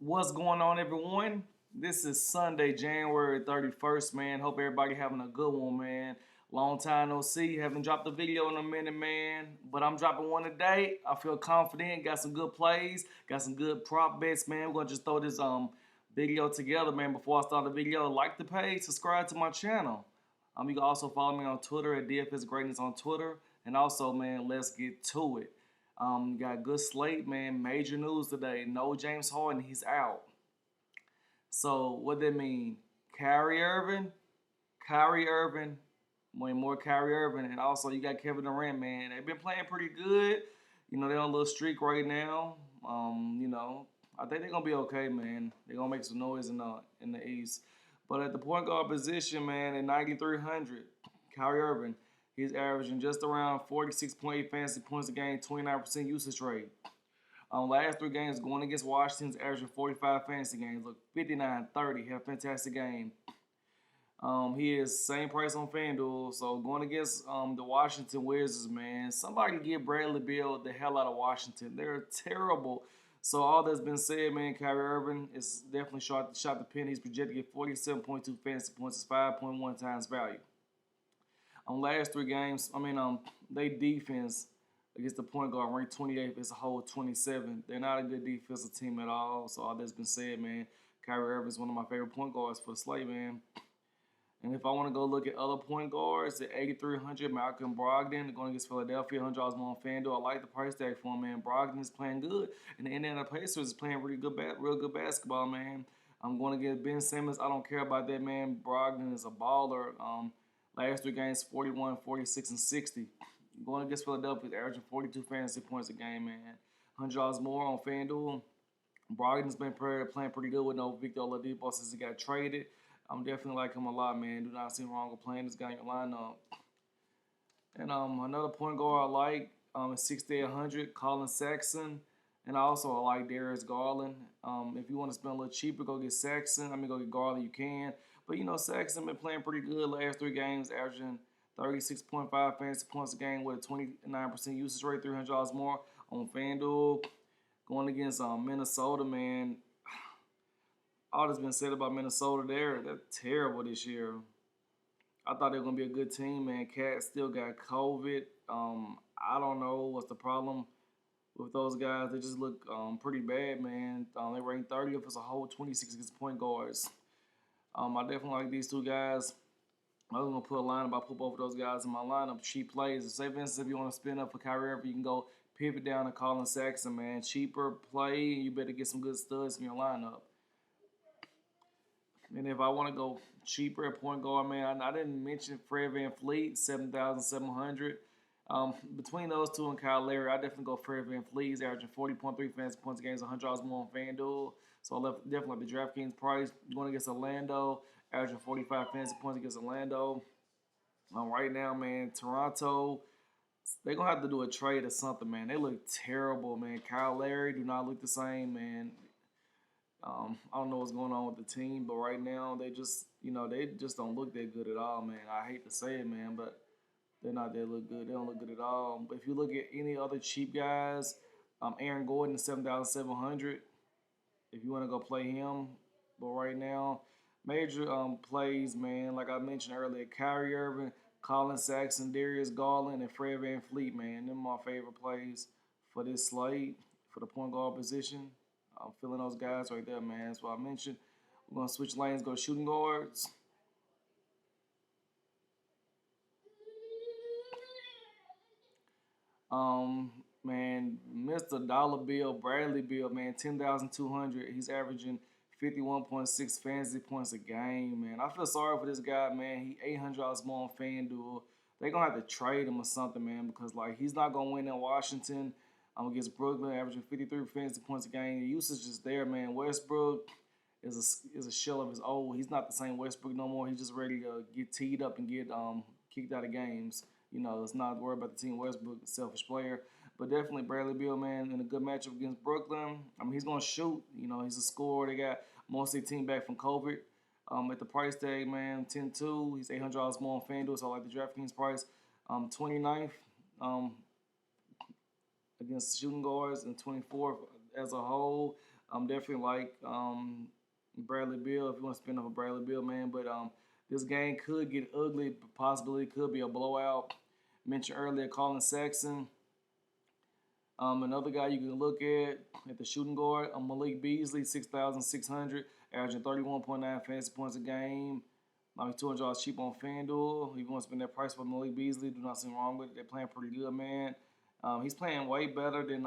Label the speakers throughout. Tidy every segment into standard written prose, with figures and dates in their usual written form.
Speaker 1: What's going on, everyone? This is Sunday, January 31st, man. Hope everybody having a good one, man. Long time no see. Haven't dropped a video in a minute, man. But I'm dropping one today. I feel confident. Got some good plays. Got some good prop bets, man. We're gonna just throw this video together, man. Before I start the video, like the page, subscribe to my channel. You can also follow me on Twitter at DFS Greatness on Twitter. And also, man, let's get to it. Got a good slate, man. Major news today. No James Harden, he's out. So what that mean? Kyrie Irving, Kyrie Irving, more Kyrie Irving, and also you got Kevin Durant, man. They've been playing pretty good. They're on a little streak right now. I think they're gonna be okay, man. They're gonna make some noise in the East. But at the point guard position, man, at 9,300, Kyrie Irving, he's averaging just around 46.8 fantasy points a game, 29% usage rate. Last three games going against Washington's averaging 45 fantasy games. Look, 59-30, had a fantastic game. He is same price on Fanduel. So going against the Washington Wizards, man, somebody get Bradley Beal the hell out of Washington. They're terrible. So all that's been said, man, Kyrie Irving is definitely shot the pin. He's projected to get 47.2 fantasy points. It's 5.1 times value. Last three games, they defense against the point guard ranked 28th as a whole 27. They're not a good defensive team at all. So all that's been said, man, Kyrie Irving is one of my favorite point guards for the slate, man. And if I want to go look at other point guards, at 8,300, Malcolm Brogdon going against Philadelphia, $100 more on FanDuel. I like the price tag for him, man. Brogdon is playing good, and the Indiana Pacers is playing real good basketball, man. I'm going to get Ben Simmons. I don't care about that, man. Brogdon is a baller. Last three games, 41, 46, and 60. Going against Philadelphia, averaging 42 fantasy points a game, man. $100 more on FanDuel. Brogdon's been playing pretty good with no Victor Oladipo since he got traded. I'm definitely like him a lot, man. Do not see him wrong with playing this guy in your lineup. And another point guard I like is 6,800, Colin Sexton. And also I like Darius Garland. If you want to spend a little cheaper, go get Sexton. Go get Garland, you can. But, Sexton been playing pretty good last three games, averaging 36.5 fantasy points a game with a 29% usage rate, $300 more on FanDuel. Going against Minnesota, man. All that's been said about Minnesota, they're terrible this year. I thought they were going to be a good team, man. Cat still got COVID. I don't know what's the problem with those guys. They just look pretty bad, man. They ranked 30th as a whole, 26 against point guards. I definitely like these two guys. I was going to put a lineup. I put both of those guys in my lineup. Cheap plays. Say, for instance, if you want to spin up for Kyrie Irving, you can go pivot down to Colin Sexton, man. Cheaper play. You better get some good studs in your lineup. And if I want to go cheaper at point guard, man, I didn't mention Fred VanVleet, 7,700. Between those two and Kyle Lowry, I definitely go Fred VanVleet. He's averaging 40.3 fantasy points a game, $100 more on FanDuel. So I definitely like the Draftkings price. Going against Orlando, averaging 45 fantasy points against Orlando. Right now, man, Toronto, they're going to have to do a trade or something, man. They look terrible, man. Kyle Lowry do not look the same, man. I don't know what's going on with the team, but right now they just don't look that good at all, man. I hate to say it, man, but they're not that look good. They don't look good at all. But if you look at any other cheap guys, Aaron Gordon is 7,700. If you want to go play him, but right now, major plays, man. Like I mentioned earlier, Kyrie Irving, Colin Sexton, Darius Garland, and Fred VanVleet, man. Them are my favorite plays for this slate for the point guard position. I'm feeling those guys right there, man. That's what I mentioned. We're going to switch lanes, go shooting guards. Man, Mr. Dollar Bill, Bradley Bill, man, 10,200. He's averaging 51.6 fantasy points a game, man. I feel sorry for this guy, man. He $800 more on FanDuel. They're going to have to trade him or something, man, because, like, he's not going to win in Washington. Against Brooklyn, averaging 53 fantasy points a game. The usage is there, man. Westbrook is a shell of his old. He's not the same Westbrook no more. He's just ready to get teed up and get kicked out of games. Let's not worry about the team Westbrook, selfish player. But definitely Bradley Beal, man, in a good matchup against Brooklyn. He's going to shoot. He's a scorer. They got most of their team back from COVID. At the price tag, man, 10-2. He's $800 more on FanDuel, so I like the DraftKings price. 29th. Against shooting guards and 24th as a whole I'm definitely like Bradley Beal if you want to spin off a Bradley Beal, man. But this game could get ugly. Possibly could be a blowout. Mentioned earlier, Colin Sexton. Another guy you can look at the shooting guard, Malik Beasley, 6,600, averaging 31.9 fantasy points a game. He's $200 cheap on Fanduel. If you want to spend that price for Malik Beasley, do not see wrong with it. They're playing pretty good, man. He's playing way better than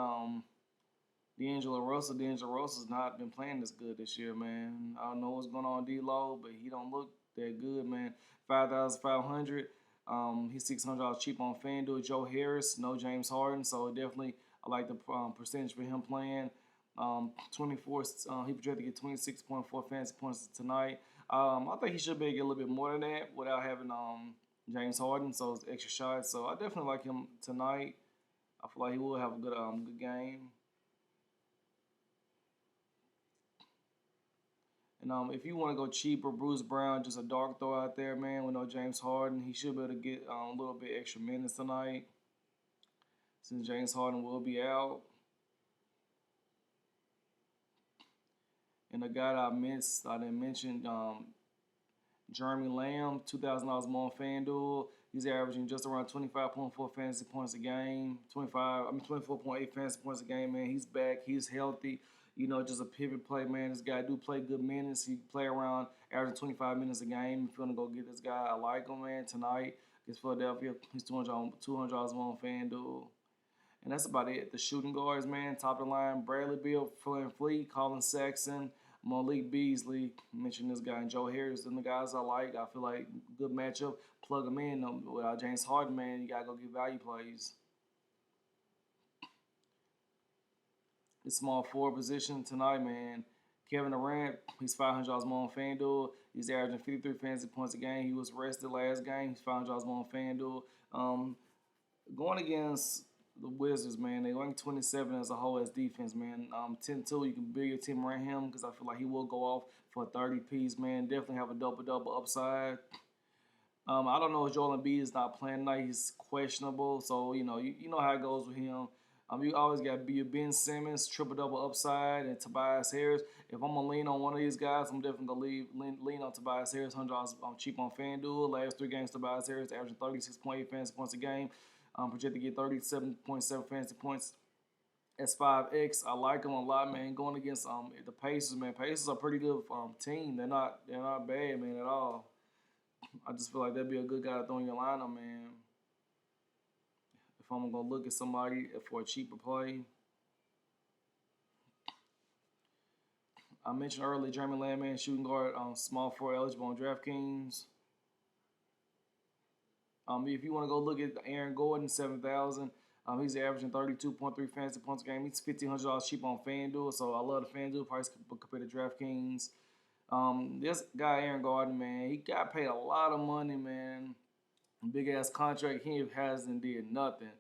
Speaker 1: D'Angelo Russell. D'Angelo Russell's not been playing this good this year, man. I don't know what's going on D-Lo, but he don't look that good, man. 5,500. He's $600 cheap on FanDuel. Joe Harris, no James Harden, so definitely I like the percentage for him playing. 24. He projected to get 26.4 fantasy points tonight. I think he should be able to get a little bit more than that without having James Harden, so it's extra shots. So I definitely like him tonight. I feel like he will have a good game. And if you want to go cheaper, Bruce Brown, just a dark throw out there, man, with no James Harden. He should be able to get a little bit extra minutes tonight since James Harden will be out. And the guy that I didn't mention, Jeremy Lamb, $2,000 more on FanDuel. He's averaging just around 25.4 fantasy points a game. 24.8 fantasy points a game, man. He's back. He's healthy. Just a pivot play, man. This guy do play good minutes. He play around averaging 25 minutes a game. If you want to go get this guy, I like him, man. Tonight against Philadelphia, he's $200 more on FanDuel. And that's about it. The shooting guards, man. Top of the line, Bradley Beal, Flynn Fleet, Colin Sexton, Malik Beasley. Mentioned this guy, and Joe Harris. And the guys I like. I feel like good matchup. Plug them in. Without James Harden, man, you got to go get value plays. The small forward position tonight, man. Kevin Durant, he's $500 more on FanDuel. He's averaging 53 fantasy points a game. He was rested last game. He's $500 more on FanDuel. Going against the Wizards, man, they rank 27 as a whole as defense, man. 10-2, you can build your team around him because I feel like he will go off for a 30-piece, man. Definitely have a double-double upside. I don't know if Joel Embiid is not playing tonight. He's questionable, so, you know how it goes with him. You always got to be your Ben Simmons, triple-double upside, and Tobias Harris. If I'm going to lean on one of these guys, I'm definitely going to lean on Tobias Harris. $100 cheap on FanDuel. Last 3 games, Tobias Harris averaging 36.8 fantasy points a game. Projected to get 37.7 fantasy points. That's 5x. I like him a lot, man. Going against the Pacers, man. Pacers are a pretty good team. They're not bad, man, at all. I just feel like that'd be a good guy to throw in your lineup, man. If I'm gonna look at somebody for a cheaper play. I mentioned earlier Jeremy Lamb, man, shooting guard, small forward eligible on Draftkings. If you want to go look at Aaron Gordon, 7,000. He's averaging 32.3 fantasy points a game. He's $1,500 cheap on FanDuel, so I love the FanDuel price compared to DraftKings. This guy, Aaron Gordon, man, he got paid a lot of money, man. Big ass contract. He hasn't did nothing.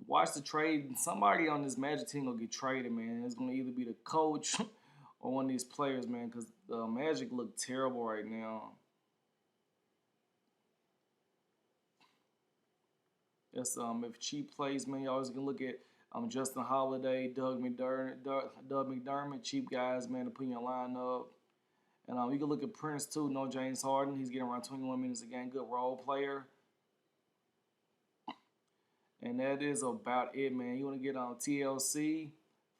Speaker 1: Watch the trade. Somebody on this Magic team will get traded, man. It's gonna either be the coach or one of these players, man, because the Magic look terrible right now. That's if cheap plays, man. You always can look at Justin Holiday, Doug McDermott, cheap guys, man, to put in your lineup. And you can look at Prince too. No James Harden. He's getting around 21 minutes a game. Good role player. And that is about it, man. You want to get on TLC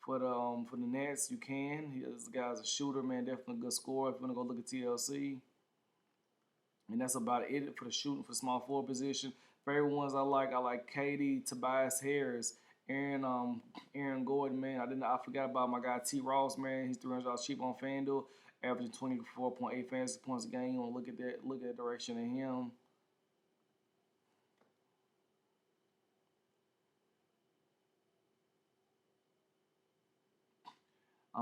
Speaker 1: for the Nets, you can. This guy's a shooter, man. Definitely a good scorer if you want to go look at TLC. And that's about it for the shooting for small forward position. Favorite ones I like KD, Tobias Harris, Aaron Gordon, man. I forgot about my guy T. Ross, man. He's $300 cheap on FanDuel, averaging 24.8 fantasy points a game. You want to look at that direction of him.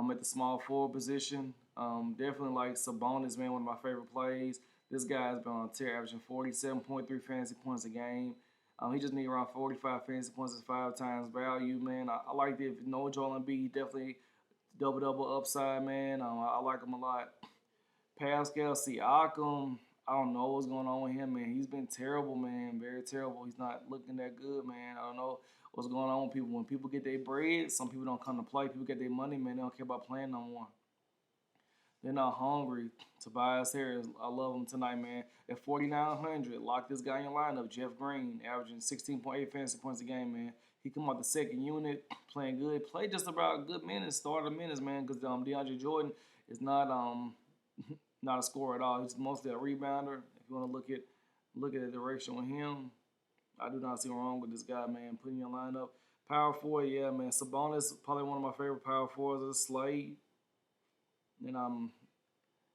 Speaker 1: At the small forward position. Definitely like Sabonis, man, one of my favorite plays. This guy's been on a tear, averaging 47.3 fantasy points a game. He just need around 45 fantasy points at 5 times value, man. I like that. If no Joel Embiid, definitely double upside, man. I like him a lot. Pascal Siakam, I don't know what's going on with him, man. He's been terrible, man. Very terrible. He's not looking that good, man. I don't know what's going on with people. When people get their bread, some people don't come to play. People get their money, man. They don't care about playing no more. They're not hungry. Tobias Harris, I love him tonight, man. At 4,900, lock this guy in your lineup. Jeff Green, averaging 16.8 fantasy points a game, man. He come out the second unit, playing good. Play just about good minutes, started minutes, man, because DeAndre Jordan is not not a scorer at all. He's mostly a rebounder. If you want to look at the direction with him, I do not see wrong with this guy, man. Putting your lineup. Power forward, yeah, man. Sabonis, probably one of my favorite power forwards of the slate. And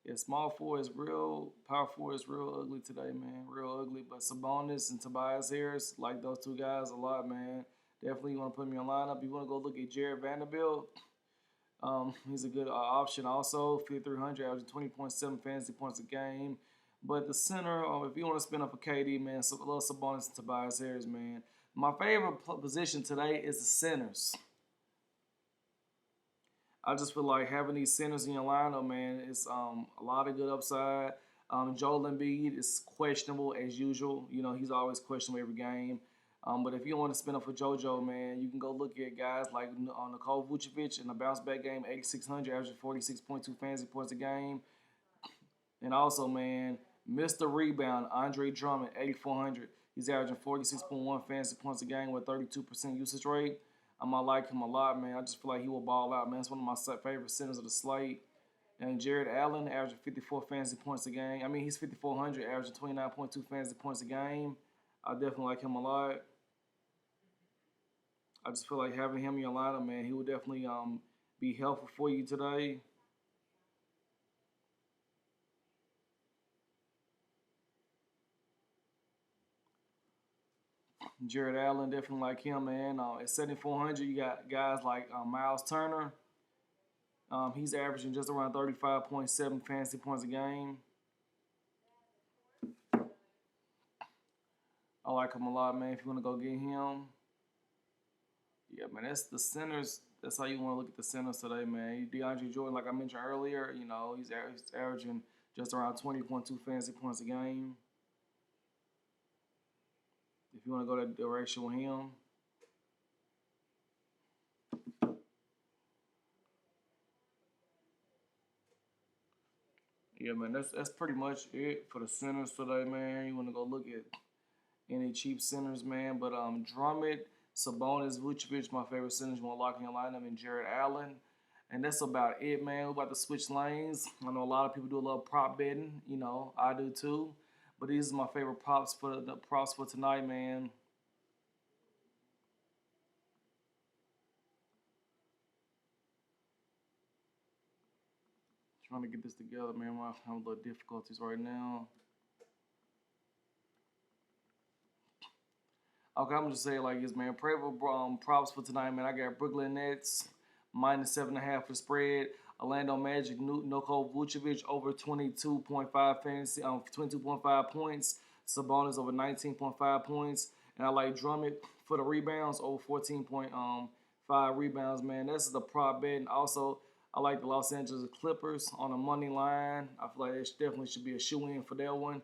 Speaker 1: yeah, small four is real. Power four is real ugly today, man. Real ugly. But Sabonis and Tobias Harris, like those two guys a lot, man. Definitely want to put me on lineup. You want to go look at Jared Vanderbilt. He's a good option also. 5,300, averaging 20.7 fantasy points a game. But the center, if you want to spin up a KD, man, a little Sabonis and Tobias Harris, man. My favorite position today is the centers. I just feel like having these centers in your lineup, man, it's a lot of good upside. Joel Embiid is questionable as usual. You know, he's always questionable every game. But if you want to spin up for JoJo, man, you can go look at guys like Nikola Vucevic in a bounce back game, 8,600, averaging 46.2 fantasy points a game. And also, man, Mr. Rebound, Andre Drummond, 8,400. He's averaging 46.1 fantasy points a game with 32% usage rate. I like him a lot, man. I just feel like he will ball out, man. It's one of my favorite centers of the slate. And Jared Allen, averaging 54 fantasy points a game. I mean, he's 5,400, averaging 29.2 fantasy points a game. I definitely like him a lot. I just feel like having him in your lineup, man, he will definitely be helpful for you today. Jared Allen, definitely like him, man. At 7,400, you got guys like Miles Turner. He's averaging just around 35.7 fantasy points a game. I like him a lot, man. If you want to go get him, yeah, man, that's the centers. That's how you want to look at the centers today, man. DeAndre Jordan, like I mentioned earlier, you know, he's averaging just around 20.2 fantasy points a game. If you want to go that direction with him. Yeah, man, that's pretty much it for the centers today, man. You want to go look at any cheap centers, man. But Drummond, Sabonis, Vucevic, my favorite centers. You want to lock in your lineup, and Jared Allen. And that's about it, man. We're about to switch lanes. I know a lot of people do a little prop betting. You know, I do too. But these are my favorite props for tonight, man. Trying to get this together, man. I'm having a little difficulties right now. Okay, I'm just saying like this, man. Pray for props for tonight, man. I got Brooklyn Nets -7.5 for the spread. Orlando Magic, Nikola Vucevic over 22.5 fantasy, 22.5 points. Sabonis over 19.5 points, and I like Drummond for the rebounds over 14.5 rebounds, man. This is the prop bet, and also I like the Los Angeles Clippers on the money line. I feel like it definitely should be a shoe-in for that one.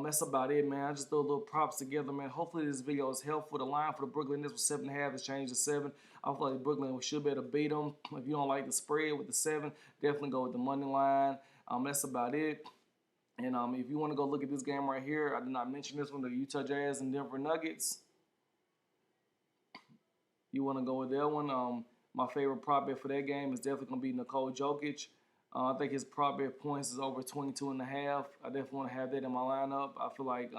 Speaker 1: That's about it, man. I just throw little props together, man. Hopefully this video is helpful. The line for the Brooklyn Nets was 7.5. It's changed to 7. I feel like Brooklyn should be able to beat them. If you don't like the spread with the 7, definitely go with the money line. That's about it. And if you want to go look at this game right here, I did not mention this one, the Utah Jazz and Denver Nuggets. You want to go with that one. My favorite prop bet for that game is definitely going to be Nikola Jokic. I think his prop bet points is over 22.5. I definitely want to have that in my lineup. I feel like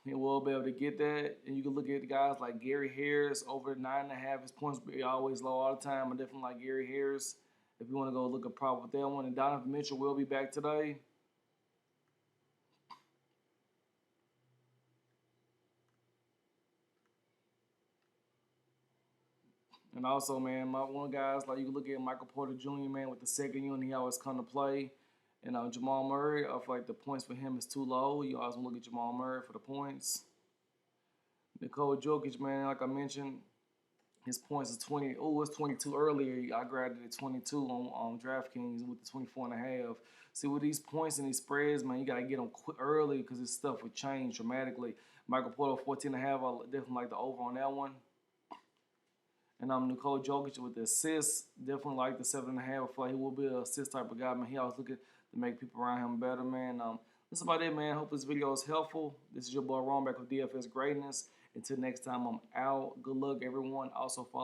Speaker 1: he will be able to get that. And you can look at guys like Gary Harris over 9.5. His points be always low all the time. I definitely like Gary Harris. If you want to go look at prop with that one. And Donovan Mitchell will be back today. And also, man, my one guys, like you can look at Michael Porter Jr., man, with the second unit, he always come to play. And Jamal Murray, I feel like the points for him is too low. You always want to look at Jamal Murray for the points. Nikola Jokic, man, like I mentioned, his points is 20. Oh, it's 22 earlier. I grabbed it at 22 on Draftkings with the 24.5. See, with these points and these spreads, man, you got to get them early because this stuff would change dramatically. Michael Porter, 14.5. I definitely like the over on that one. And Nicole Jokic with the assists. Definitely like the 7.5. I feel like he will be an assist type of guy, man. He always looking to make people around him better, man. That's about it, man. Hope this video is helpful. This is your boy Ron back with DFS Greatness. Until next time, I'm out. Good luck, everyone. Also follow